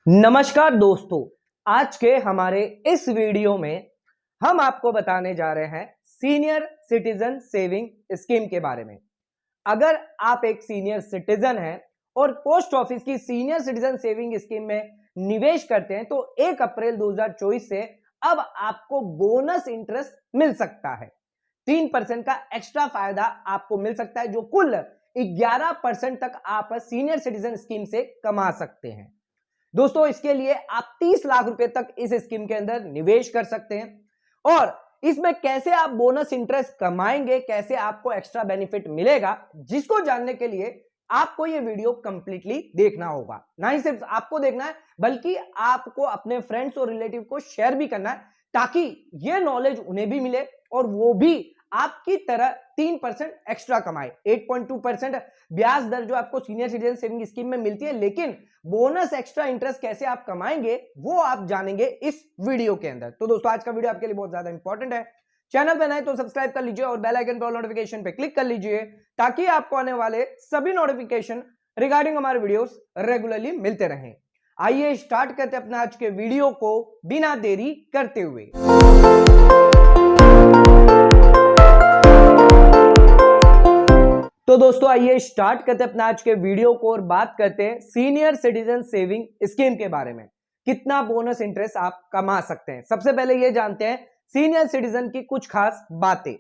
नमस्कार दोस्तों, आज के हमारे इस वीडियो में हम आपको बताने जा रहे हैं सीनियर सिटीजन सेविंग स्कीम के बारे में। अगर आप एक सीनियर सिटीजन हैं और पोस्ट ऑफिस की सीनियर सिटीजन सेविंग स्कीम में निवेश करते हैं तो 1 अप्रैल 2024 से अब आपको बोनस इंटरेस्ट मिल सकता है। 3% का एक्स्ट्रा फायदा आपको मिल सकता है, जो कुल 11% तक आप सीनियर सिटीजन स्कीम से कमा सकते हैं। दोस्तों, इसके लिए आप 30 लाख रुपए तक इस स्कीम के अंदर निवेश कर सकते हैं और इसमें कैसे आप बोनस इंटरेस्ट कमाएंगे, कैसे आपको एक्स्ट्रा बेनिफिट मिलेगा, जिसको जानने के लिए आपको यह वीडियो कंप्लीटली देखना होगा। ना ही सिर्फ आपको देखना है बल्कि आपको अपने फ्रेंड्स और रिलेटिव को शेयर भी करना है, ताकि यह नॉलेज उन्हें भी मिले और वो भी आपकी तरह 3% एक्स्ट्रा कमाए। 8.2% ब्याज दर जो आपको सीनियर सिटीजन सेविंग स्कीम में मिलती है, लेकिन बोनस एक्स्ट्रा इंटरेस्ट कैसे आप कमाएंगे वो आप जानेंगे इस वीडियो के अंदर। तो दोस्तों, आज का वीडियो आपके लिए बहुत ज्यादा इंपॉर्टेंट है। चैनल पे नए तो सब्सक्राइब कर लीजिए और बेल आइकन पर नोटिफिकेशन पे क्लिक कर लीजिए, ताकि आपको आने वाले सभी नोटिफिकेशन रिगार्डिंग हमारे वीडियोस रेगुलरली मिलते रहें। आइए स्टार्ट करते हैं अपने आज के वीडियो को बिना देरी करते हुए। तो दोस्तों, आइए स्टार्ट करते हैं अपना आज के वीडियो को और बात करते हैं सीनियर सिटीजन सेविंग स्कीम के बारे में। कितना बोनस इंटरेस्ट आप कमा सकते हैं। सबसे पहले ये जानते हैं सीनियर सिटीजन की कुछ खास बातें।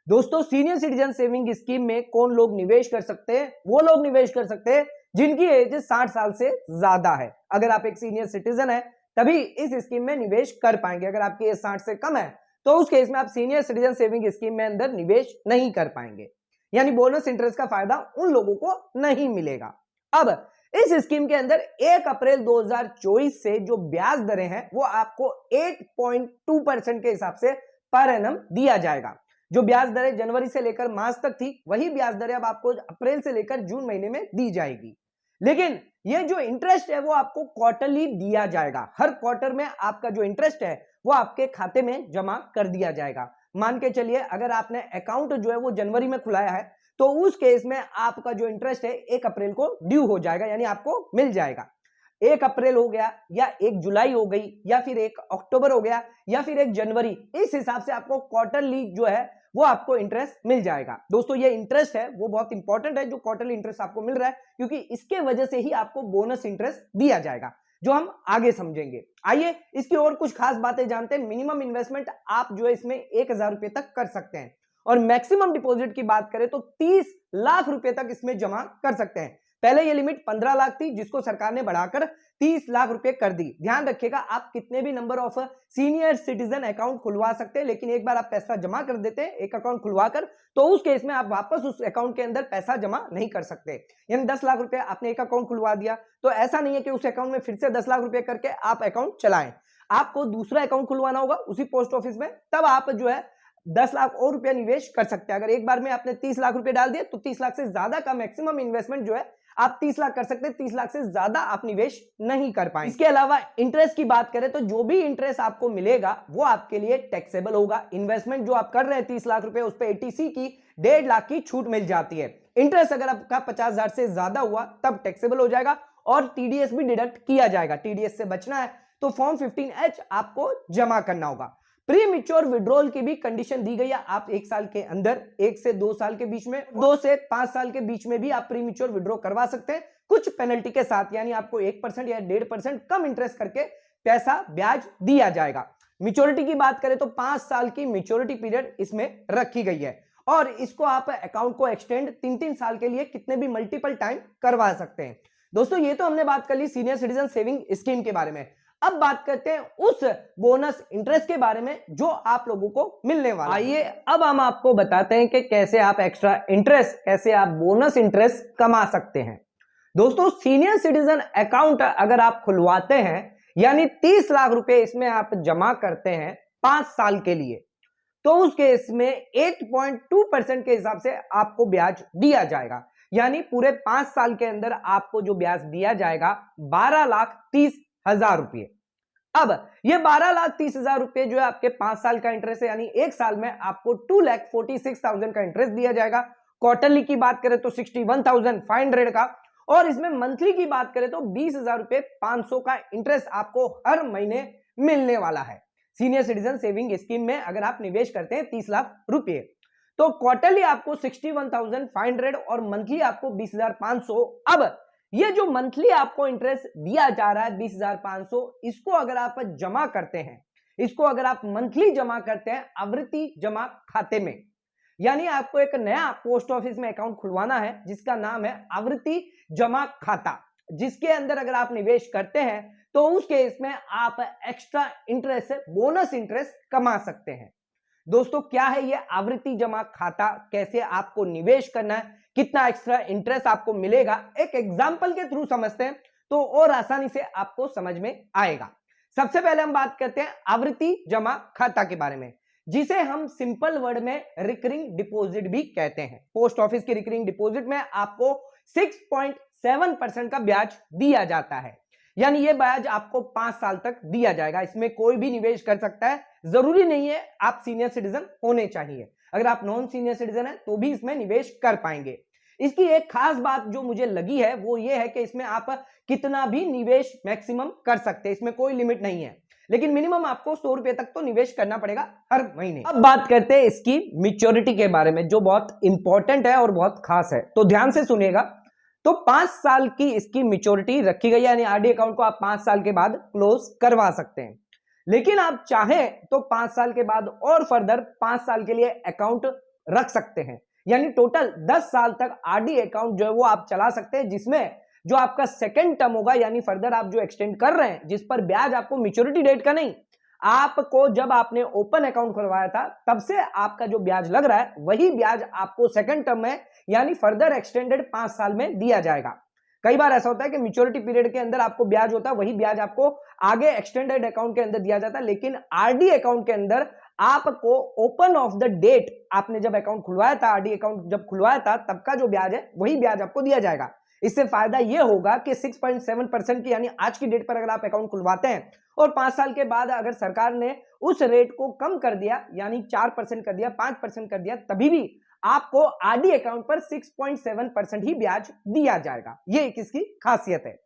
दोस्तों, सीनियर सिटीजन सेविंग स्कीम में कौन लोग निवेश कर सकते हैं? वो लोग निवेश कर सकते हैं जिनकी एज 60 साल से ज्यादा है। अगर आप एक सीनियर सिटीजन है तभी इस स्कीम में निवेश कर पाएंगे। अगर आपकी एज 60 से कम है तो उस केस में आप सीनियर सिटीजन सेविंग स्कीम में अंदर निवेश नहीं कर पाएंगे, यानी बोनस इंटरेस्ट का फायदा उन लोगों को नहीं मिलेगा। अब इस स्कीम के अंदर 1 अप्रैल 2024 से जो ब्याज दरें हैं वो आपको 8.2% के हिसाब से पर एनम दिया जाएगा। जो ब्याज दरें जनवरी से लेकर मार्च तक थी, वही ब्याज दरें अब आपको अप्रैल से लेकर जून महीने में दी जाएगी। लेकिन ये जो इंटरेस्ट है वो आपको क्वार्टरली दिया जाएगा। हर क्वार्टर में आपका जो इंटरेस्ट है वो आपके खाते में जमा कर दिया जाएगा। मान के चलिए, अगर आपने अकाउंट जो है वो जनवरी में खुलाया है तो उस केस में आपका जो इंटरेस्ट है 1 अप्रैल को ड्यू हो जाएगा, यानी आपको मिल जाएगा। 1 अप्रैल हो गया या 1 जुलाई हो गई या फिर 1 अक्टूबर हो गया या फिर 1 जनवरी, इस हिसाब से आपको क्वार्टरली जो है वो आपको इंटरेस्ट मिल जाएगा। दोस्तों, ये इंटरेस्ट है वो बहुत इंपॉर्टेंट है, जो क्वार्टरली इंटरेस्ट आपको मिल रहा है, क्योंकि इसके वजह से ही आपको बोनस इंटरेस्ट दिया जाएगा, जो हम आगे समझेंगे। आइए इसकी और कुछ खास बातें जानते हैं। मिनिमम इन्वेस्टमेंट आप जो है इसमें 1000 रुपए तक कर सकते हैं और मैक्सिमम डिपॉजिट की बात करें तो 30 लाख रुपए तक इसमें जमा कर सकते हैं। पहले ये लिमिट 15 लाख थी, जिसको सरकार ने बढ़ाकर 30 लाख रुपए कर दी। ध्यान रखिएगा, आप कितने भी number of senior citizen account खुलवा सकते हैं, लेकिन एक बार आप पैसा जमा कर देते हैं एक अकाउंट खुलवाकर, तो उस केस में आप वापस उस अकाउंट के अंदर पैसा जमा नहीं कर सकते। यानी 10 लाख रुपए आपने एक अकाउंट खुलवा दिया तो ऐसा नहीं है कि उस अकाउंट में फिर से 10 लाख रुपए करके आप अकाउंट चलाएं। आपको दूसरा अकाउंट खुलवाना होगा उसी पोस्ट ऑफिस में, तब आप जो है 10 लाख और रुपया निवेश कर सकते हैं। अगर एक बार में आपने 30 लाख रुपए डाल दिए तो 30 लाख से ज्यादा का मैक्सिमम इन्वेस्टमेंट जो है आप 30 लाख कर सकते हैं। 30 लाख से ज्यादा आप निवेश नहीं कर पाएंगे। इसके अलावा इंटरेस्ट की बात करें तो जो भी इंटरेस्ट आपको मिलेगा वो आपके लिए टैक्सेबल होगा। इन्वेस्टमेंट जो आप कर रहे हैं 30 लाख रुपए, उस पर एटीसी की 1.5 लाख की छूट मिल जाती है। इंटरेस्ट अगर आपका 50,000 से ज्यादा हुआ तब टैक्सेबल हो जाएगा और टीडीएस भी डिडक्ट किया जाएगा। टीडीएस से बचना है तो फॉर्म 15H आपको जमा करना होगा। प्री मिच्योर विड्रॉल की भी कंडीशन दी गई है। आप 1 साल के अंदर, 1 से 2 साल के बीच में, 2 से 5 साल के बीच में भी आप प्री मिच्योर विड्रॉ करवा सकते हैं, कुछ पेनल्टी के साथ। यानी आपको 1% या 1.5% कम इंटरेस्ट करके पैसा ब्याज दिया जाएगा। मिच्योरिटी की बात करें तो 5 साल की मिच्योरिटी पीरियड इसमें रखी गई है और इसको आप अकाउंट को एक्सटेंड 3-3 साल के लिए कितने भी मल्टीपल टाइम करवा सकते हैं। दोस्तों, ये तो हमने बात कर ली सीनियर सिटीजन सेविंग स्कीम के बारे में। अब बात करते हैं उस बोनस इंटरेस्ट के बारे में जो आप लोगों को मिलने वाला है। आइए अब हम आपको बताते हैं कि कैसे आप एक्स्ट्रा इंटरेस्ट, कैसे आप बोनस इंटरेस्ट कमा सकते हैं। दोस्तों, सीनियर सिटीजन अकाउंट अगर आप खुलवाते हैं, यानी 30 लाख रुपए इसमें आप जमा करते हैं 5 साल के लिए, तो उस केस में 8.2% के हिसाब से आपको ब्याज दिया जाएगा। यानी पूरे 5 साल के अंदर आपको जो ब्याज दिया जाएगा 12,30,000 रुपये। अब ये 12,30,000 रुपये जो है आपके 5 साल का इंटरेस्ट है, यानी 1 साल में आपको 2,46,000 का इंटरेस्ट दिया जाएगा। क्वार्टरली की बात करें तो 61,500 का और इसमें मंथली की बात करें तो 20,000 रुपए 500 का इंटरेस्ट आपको हर महीने मिलने वाला है सीनियर सिटीजन सेविंग स्कीम में। अगर आप निवेश करते हैं 30 लाख रुपए तो क्वार्टरली आपको 61,500 और मंथली आपको 20,500। अब ये जो मंथली आपको इंटरेस्ट दिया जा रहा है 20,500, इसको अगर आप जमा करते हैं, इसको अगर आप मंथली जमा करते हैं आवृत्ति जमा खाते में, यानी आपको एक नया पोस्ट ऑफिस में अकाउंट खुलवाना है जिसका नाम है आवृत्ति जमा खाता, जिसके अंदर अगर आप निवेश करते हैं तो उस केस में आप एक्स्ट्रा इंटरेस्ट, बोनस इंटरेस्ट कमा सकते हैं। दोस्तों क्या है ये आवृत्ति जमा खाता, कैसे आपको निवेश करना है, कितना एक्स्ट्रा इंटरेस्ट आपको मिलेगा, एक एग्जांपल के थ्रू समझते हैं तो और आसानी से आपको समझ में आएगा। सबसे पहले हम बात करते हैं आवृत्ति जमा खाता के बारे में, जिसे हम सिंपल वर्ड में रिकरिंग डिपॉजिट भी कहते हैं। पोस्ट ऑफिस की रिकरिंग डिपॉजिट में आपको 6.7% का ब्याज दिया जाता है, यानी ये ब्याज आपको 5 साल तक दिया जाएगा। इसमें कोई भी निवेश कर सकता है, जरूरी नहीं है आप सीनियर सिटीजन होने चाहिए। अगर आप नॉन सीनियर सिटीजन है तो भी इसमें निवेश कर पाएंगे। इसकी एक खास बात जो मुझे लगी है वो ये है कि इसमें आप कितना भी निवेश मैक्सिमम कर सकते हैं, इसमें कोई लिमिट नहीं है, लेकिन मिनिमम आपको 100 रुपए तक तो निवेश करना पड़ेगा हर महीने। अब बात करते हैं इसकी मैच्योरिटी के बारे में, जो बहुत इंपॉर्टेंट है और बहुत खास है, तो ध्यान से सुनिएगा। तो 5 साल की इसकी मैच्योरिटी रखी गई है, यानी आरडी अकाउंट को आप 5 साल के बाद क्लोज करवा सकते हैं, लेकिन आप चाहें तो 5 साल के बाद और फर्दर 5 साल के लिए अकाउंट रख सकते हैं, यानी टोटल 10 साल तक आरडी अकाउंट जो है वो आप चला सकते हैं, जिसमें जो आपका सेकंड टर्म होगा, यानी फर्दर आप जो एक्सटेंड कर रहे हैं, जिस पर ब्याज आपको मैच्योरिटी डेट का नहीं, आपको जब आपने ओपन अकाउंट खुलवाया था तब से आपका जो ब्याज लग रहा है वही ब्याज आपको सेकंड टर्म में यानी फर्दर एक्सटेंडेड 5 साल में दिया जाएगा। कई बार ऐसा होता है कि मैच्योरिटी पीरियड के अंदर आपको ब्याज होता है, वही ब्याज आपको आगे एक्सटेंडेड अकाउंट के अंदर दिया जाता है, लेकिन आरडी अकाउंट के अंदर आपको ओपन ऑफ द डेट, आपने जब अकाउंट खुलवाया था, आरडी अकाउंट जब खुलवाया था तब का जो ब्याज है वही ब्याज आपको दिया जाएगा। इससे फायदा यह होगा कि 6.7% की, यानी आज की डेट पर अगर आप अकाउंट खुलवाते हैं और 5 साल के बाद अगर सरकार ने उस रेट को कम कर दिया, यानी 4% कर दिया, 5% कर दिया, तभी भी आपको आरडी अकाउंट पर 6.7% ही ब्याज दिया जाएगा। ये एक इसकी खासियत है।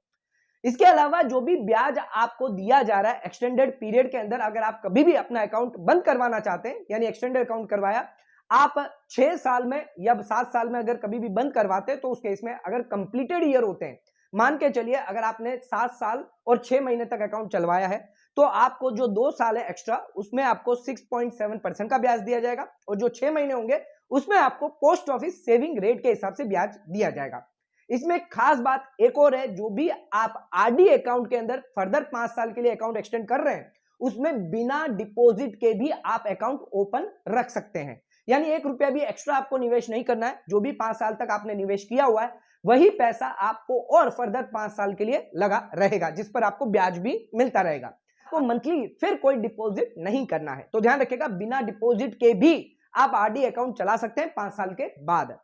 इसके अलावा जो भी ब्याज आपको दिया जा रहा है एक्सटेंडेड पीरियड के अंदर, अगर आप कभी भी अपना अकाउंट बंद करवाना चाहते हैं, यानी एक्सटेंडेड अकाउंट करवाया, आप 6 साल में या 7 साल में अगर कभी भी बंद करवाते हैं तो उस केस में अगर कंप्लीटेड ईयर होते हैं, मान के चलिए अगर आपने 7 साल और 6 महीने तक अकाउंट चलवाया है, तो आपको जो 2 साल है एक्स्ट्रा, उसमें आपको 6.7% का ब्याज दिया जाएगा, और जो 6 महीने होंगे उसमें आपको पोस्ट ऑफिस सेविंग रेट के हिसाब से ब्याज दिया जाएगा। इसमें खास बात एक और है, जो भी आप आरडी अकाउंट के अंदर फर्दर 5 साल के लिए अकाउंट एक्सटेंड कर रहे हैं, उसमें बिना डिपॉजिट के भी आप अकाउंट ओपन रख सकते हैं, यानी 1 रुपया भी एक्स्ट्रा आपको निवेश नहीं करना है। जो भी 5 साल तक आपने निवेश किया हुआ है वही पैसा आपको और फर्दर 5 साल के लिए लगा रहेगा, जिस पर आपको ब्याज भी मिलता रहेगा। आपको मंथली फिर कोई डिपॉजिट नहीं करना है, तो ध्यान रखिएगा, बिना डिपॉजिट के भी आप आरडी अकाउंट चला सकते हैं 5 साल के बाद।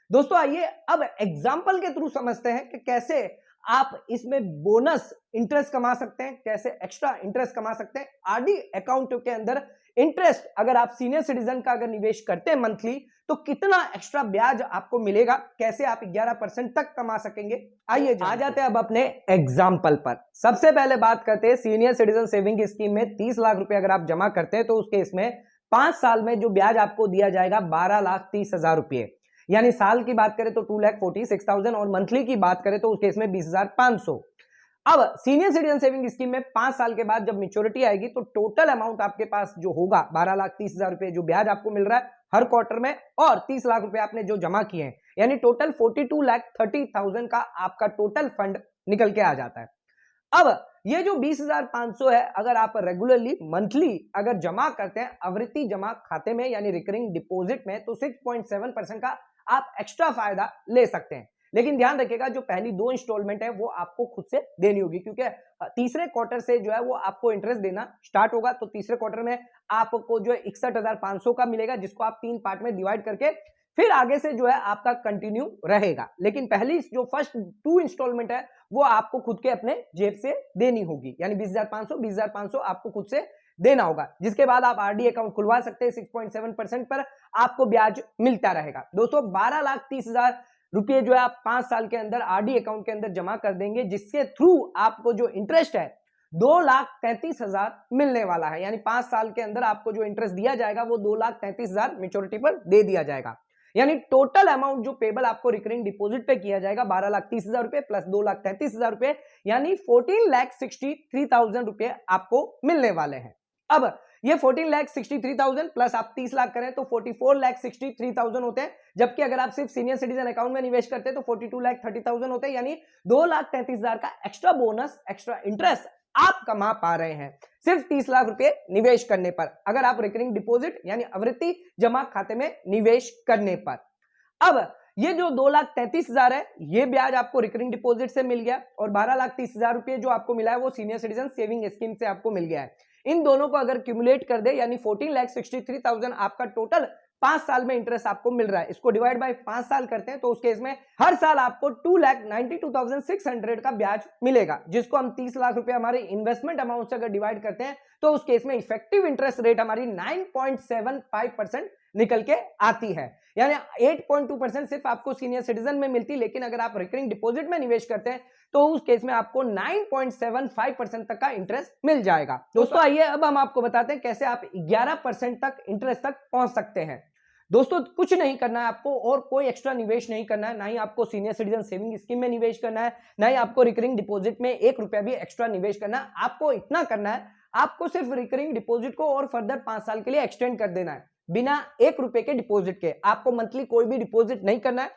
दोस्तों आइए अब एग्जाम्पल के थ्रू समझते हैं कि कैसे आप इसमें बोनस इंटरेस्ट कमा सकते हैं, कैसे एक्स्ट्रा इंटरेस्ट कमा सकते हैं। आरडी अकाउंट के अंदर इंटरेस्ट अगर आप सीनियर सिटीजन का अगर निवेश करते हैं मंथली, तो कितना एक्स्ट्रा ब्याज आपको मिलेगा, कैसे आप 11% तक कमा सकेंगे, आइए आ जाते हैं अब अपने एग्जाम्पल पर। सबसे पहले बात करते हैं सीनियर सिटीजन सेविंग स्कीम में 30 लाख रुपए अगर आप जमा करते हैं तो उस केस में 5 साल में जो ब्याज आपको दिया जाएगा 12,30,000 रुपए, यानी साल की बात करें तो 2,46,000 और मंथली की बात करें तो उस केस में 20,500। अब सीनियर सिटीजन सेविंग स्कीम में 5 साल के बाद जब मैच्योरिटी आएगी तो टोटल अमाउंट आपके पास जो होगा 12,30,000 रुपए जो ब्याज आपको मिल रहा है हर क्वार्टर में, और 30 लाख रुपए आपने जो जमा किए हैं, यानी टोटल 42,30,000 का आपका टोटल फंड निकल के आ जाता है। अब ये जो 20,500 है, अगर आप रेगुलरली मंथली अगर जमा करते हैं आवृत्ति जमा खाते में यानी रिकरिंग डिपॉजिट में, तो 6.7% का आप एक्स्ट्रा फायदा ले सकते हैं। लेकिन ध्यान रखिएगा, जो पहली 2 इंस्टॉलमेंट है वो आपको खुद से देनी होगी, क्योंकि तीसरे क्वार्टर से जो है वो आपको इंटरेस्ट देना स्टार्ट होगा। तो तीसरे क्वार्टर में आपको जो है 61,500 का मिलेगा, जिसको आप 3 पार्ट में डिवाइड करके फिर आगे से जो है आपका कंटिन्यू रहेगा। लेकिन पहली जो फर्स्ट 2 इंस्टॉलमेंट है वो आपको खुद के अपने जेब से देनी होगी, यानी 20,500 आपको खुद से देना होगा, जिसके बाद आप आरडी अकाउंट खुलवा सकते हैं। 6.7% पर आपको ब्याज मिलता रहेगा। दोस्तों 12,30,000 रुपये जो है आप 5 साल के अंदर आरडी अकाउंट के अंदर जमा कर देंगे, जिसके थ्रू आपको जो इंटरेस्ट है 2,33,000 मिलने वाला है। यानी 5 साल के अंदर आपको जो इंटरेस्ट दिया जाएगा वो 2,33,000 मैच्योरिटी पर दे दिया जाएगा। यानी टोटल अमाउंट जो पेबल आपको रिकरिंग डिपॉजिट पे किया जाएगा 12,30,000 रुपए प्लस 2,33,000 रुपए, यानी 14,63,000 रुपए आपको मिलने वाले हैं। अब ये 14,63,000 प्लस आप 30 लाख करें तो 44,63,000 होते हैं, जबकि अगर आप सिर्फ सीनियर सिटीजन अकाउंट में निवेश करते हैं तो 42,30,000 होते हैं। यानी 2,33,000 का एक्स्ट्रा बोनस, एक्स्ट्रा इंटरेस्ट आप कमा पा रहे हैं सिर्फ 30 लाख रुपए निवेश करने पर, अगर आप रिकरिंग डिपॉजिट यानी आवृत्ति जमा खाते में निवेश करने पर। अब ये जो 2,33,000 है ये ब्याज आपको रिकरिंग डिपॉजिट से मिल गया, और 12,30,000 रुपए जो आपको मिला है वो सीनियर सिटीजन सेविंग स्कीम से आपको मिल गया है। इन दोनों को अगर क्यूमुलेट कर दे यानी 14,63,000 आपका टोटल 5 साल में इंटरेस्ट आपको मिल रहा है। इसको डिवाइड बाय 5 साल करते हैं तो उस केस में हर साल आपको 2,92,600 का ब्याज मिलेगा, जिसको हम 30 लाख रुपए हमारे इन्वेस्टमेंट अमाउंट से अगर डिवाइड करते हैं तो उस केस में इफेक्टिव इंटरेस्ट रेट हमारी 9.75% निकल के आती है। यानी 8.2% सिर्फ आपको सीनियर सिटीजन में मिलती, लेकिन अगर आप रिकरिंग डिपॉजिट में निवेश करते हैं तो उस केस में आपको 9.75% तक का इंटरेस्ट मिल जाएगा। दोस्तों आइए अब हम आपको बताते हैं कैसे आप 11% तक इंटरेस्ट तक पहुंच सकते हैं। दोस्तों कुछ नहीं करना है आपको, और कोई एक्स्ट्रा निवेश नहीं करना है, ना ही आपको सीनियर सिटीजन सेविंग स्कीम में निवेश करना है, ना ही आपको रिकरिंग डिपॉजिट में 1 रुपया भी एक्स्ट्रा निवेश करना है। आपको इतना करना है, आपको सिर्फ रिकरिंग डिपॉजिट को और फर्दर 5 साल के लिए एक्सटेंड कर देना है बिना 1 रुपए के डिपॉजिट के। आपको मंथली कोई भी डिपॉजिट नहीं करना है।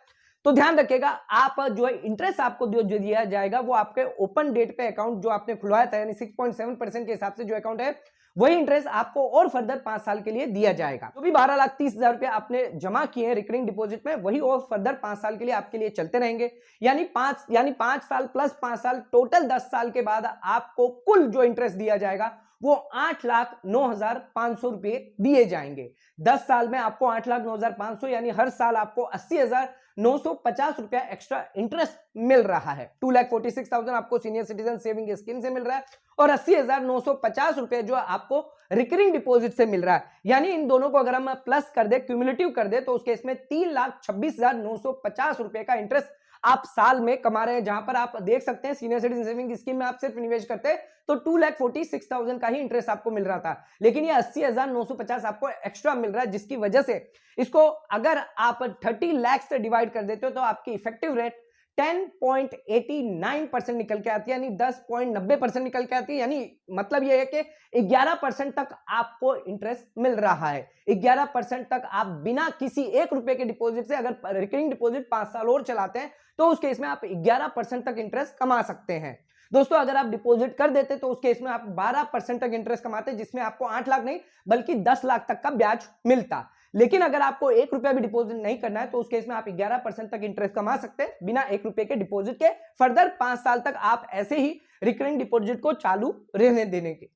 तो ध्यान रखिएगा, आप जो है इंटरेस्ट आपको जो दिया जाएगा वो आपके ओपन डेट पे अकाउंट जो आपने खुलवाया था यानी 6.7% के हिसाब से जो अकाउंट है वही इंटरेस्ट आपको और फर्दर 5 साल के लिए दिया जाएगा। जो भी 12,30,000 रुपए आपने जमा किए हैं रिकरिंग डिपॉजिट में वही और फर्दर 5 साल के लिए आपके लिए चलते रहेंगे। यानी 5 साल प्लस 5 साल टोटल 10 साल के बाद आपको कुल जो इंटरेस्ट दिया जाएगा वो 8,09,500 रुपए दिए जाएंगे। 10 साल में आपको 8,09,500 यानी हर साल आपको 80,950 रुपया एक्स्ट्रा इंटरेस्ट मिल रहा है। 2,46,000 आपको सीनियर सिटीजन सेविंग स्कीम से मिल रहा है और 80,950 रुपए जो आपको रिकरिंग डिपॉजिट से मिल रहा है। यानी इन दोनों को अगर हम प्लस कर दे, क्यूमुलेटिव कर दे, तो उस केस में 3,26,950 रुपए का इंटरेस्ट आप साल में कमा रहे हैं। जहां पर आप देख सकते हैं सीनियर सिटीजन सेविंग स्कीम में आप सिर्फ निवेश करते तो 2,46,000 का ही इंटरेस्ट आपको मिल रहा था, लेकिन ये 80,950 आपको एक्स्ट्रा मिल रहा है, जिसकी वजह से इसको अगर आप 30 लाख से डिवाइड कर देते हो तो आपकी इफेक्टिव रेट 10.89% निकल के आती है, यानी 10.90% निकल के आती है। यानी मतलब यह है कि 11% तक आपको इंटरेस्ट मिल रहा है। 11% तक आप बिना किसी 1 रुपए के डिपॉजिट से अगर रिकरिंग डिपॉजिट 5 साल और चलाते हैं तो उस केस में आप 11% तक इंटरेस्ट कमा सकते हैं। दोस्तों अगर आप डिपॉजिट कर देते तो उस केस में आप 12% तक इंटरेस्ट कमाते, जिसमें आपको 8 लाख नहीं बल्कि 10 लाख तक का ब्याज मिलता। लेकिन अगर आपको 1 रुपया भी डिपॉजिट नहीं करना है तो उस केस में आप 11% तक इंटरेस्ट कमा सकते हैं बिना 1 रुपए के डिपॉजिट के। फर्दर 5 साल तक आप ऐसे ही रिकरिंग डिपॉजिट को चालू रहने देने के।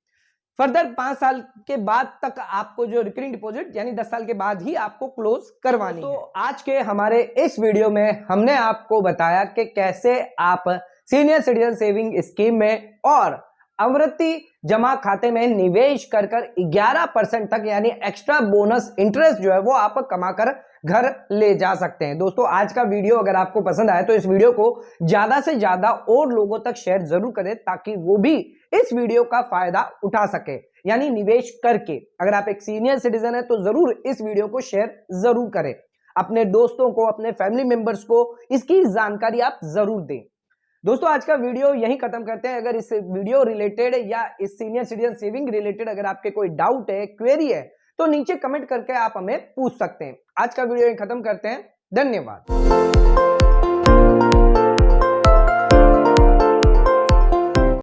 फर्दर 5 साल के बाद तक आपको जो रिकरिंग डिपॉजिट यानी 10 साल के बाद ही आपको क्लोज करवानी है। तो आज के हमारे इस वीडियो में हमने आपको बताया कि कैसे आप सीनियर सिटीजन सेविंग स्कीम में और आवृत्ति जमा खाते में निवेश कर 11% तक यानी एक्स्ट्रा बोनस इंटरेस्ट जो है वो आप कमाकर घर ले जा सकते हैं। दोस्तों आज का वीडियो अगर आपको पसंद आए तो इस वीडियो को ज्यादा से ज्यादा और लोगों तक शेयर जरूर करें ताकि वो भी इस वीडियो का फायदा उठा सके, यानी निवेश करके। अगर आप एक सीनियर सिटीजन है तो जरूर इस वीडियो को शेयर जरूर करें, अपने दोस्तों को, अपने फैमिली मेंबर्स को इसकी जानकारी आप जरूर दें। दोस्तों आज का वीडियो यहीं खत्म करते हैं। अगर इस वीडियो रिलेटेड या इस सीनियर सिटीजन सेविंग रिलेटेड अगर आपके कोई डाउट है, क्वेरी है तो नीचे कमेंट करके आप हमें पूछ सकते हैं। आज का वीडियो यहीं खत्म करते हैं। धन्यवाद।